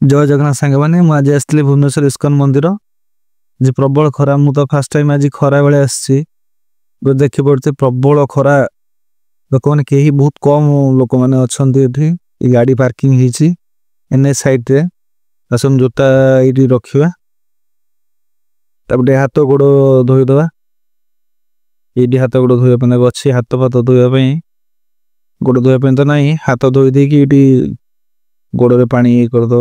जय जगन्नाथ सांग मैंने मुझे आसती भुवनेश्वर इस्कन मंदिर जे प्रबल खरा मु तो फास्ट टाइम आज खरा बेले आसी देखी पड़ते प्रबल खरा लोक मैंने कहीं बहुत कम लोक मैंने अच्छा गाड़ी पार्किंग एनएच साइड रे आसन जोता ये रखा हाथ गोड़ धोईदे ये हाथ गोड़ धोप अच्छी हाथ फात धोवाई गोड़ धोप तो ना हाथ धोई देकी गोड़े पानी करद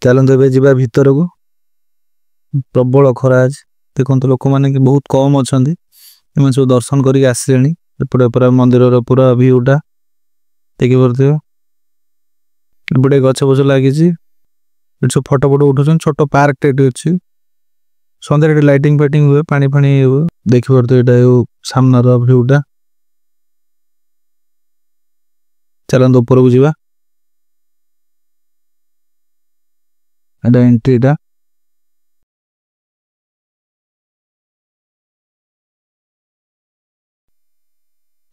चलते जा भीतर को प्रबल खरा आज देखो लोक मैंने बहुत कम अच्छा सब दर्शन करके आसिले पूरा मंदिर पूरा भ्यूटा देखी पारे एपटे गछ फछ लगी सब फटो फटो उठा छोट पार्क टे अच्छी सन्धार लाइटिंग फाइटिंग हुए पानी फाणी हुए देखी पारे यहाँ सामनार भ्यूटा चलते ऊपर को जावा एंट्रीटा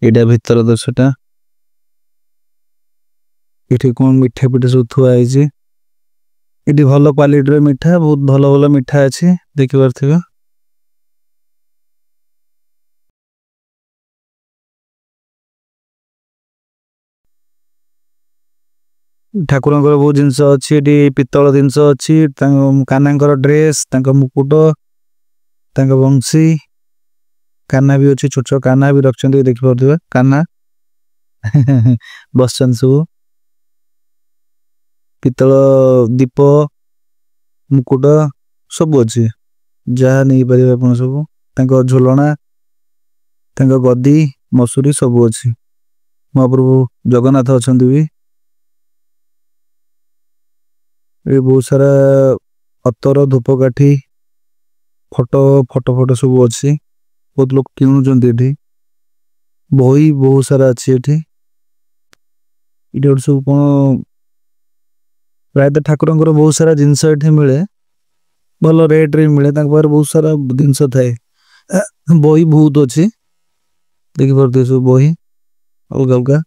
यहाँ भीतर दर्शटा ये कौन मिठा पिठा सब थुआई ये भल क्वालिटी मिठा बहुत भल भल मिठा अच्छी देखी पारे ठाकुर बहुत जिनस अच्छी पितल जिनस अच्छी काना ड्रेस मुकुट बंशी काना भी अच्छी छोट छोट काना भी रख देखी पारे काना बस सब पितल दीप मुकुट सब अच्छी जहाँ नहीं पारे आप सब झोलना गदी मसूरी सब अच्छी महाप्रभु जगन्नाथ अच्छा भी ये बहुत सारा अतर धूपकाठी फोटो फोटो फोटो सब अच्छी बहुत लोग किणुंट बही बहुत सारा अच्छी ये सब कौन प्राय ठाकुर बहुत सारा जिनस ये मिले भल रेट रे मिले बहुत सारा जिनस थाए बही बहुत अच्छी देखी पारे सब बही अलग अलग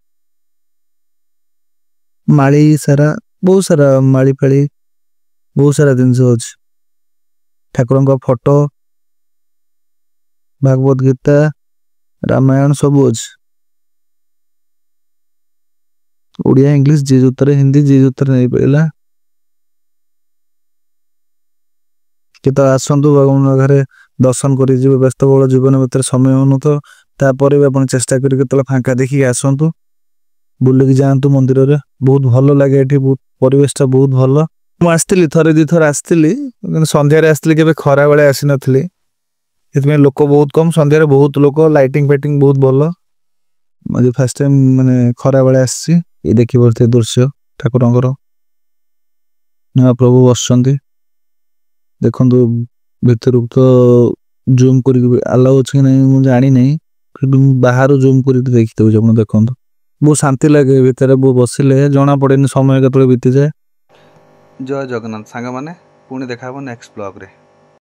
माली सारा बहुत सारा माली फाड़ी बहुत सारा जिनस अच्छी ठाकुर फोटो भागवत गीता रामायण सब अच्छी ओडिया इंग्लिश जी जुतर हिंदी जी जुतर नहीं पाला कि तो आसतु भगवान घरे दर्शन कर व्यस्त बहुल जीवन भर समय हो तो तापर भी आप चेष्टा कर फांका देखिए आसतु बुलिकी जातु मंदिर रे बहुत भल लगे ये बहुत परिवेशटा बहुत भल मुझे थरे दी थर आसती सन्धार आसती के खरा बेले आसी नी ये लोक बहुत कम सन्धार बहुत लोक लाइटिंग फाइटिंग बहुत भल मुझे फास्ट टाइम माने खरा बेले आसी ये देखी पारे दृश्य ठाकुर महाप्रभु बस देखु भीतर तो जूम कर आलाउ अच्छे कि नहीं मुझे जानी नहीं बाहर जूम कर देखी दूसरे देखो बहुत शांति लगे भीतर बहुत बसिले जना पड़े समय केत बीती जाए। जय जगन्नाथ सांग मैंने पुणी देखा नेक्स्ट ब्लॉग रे।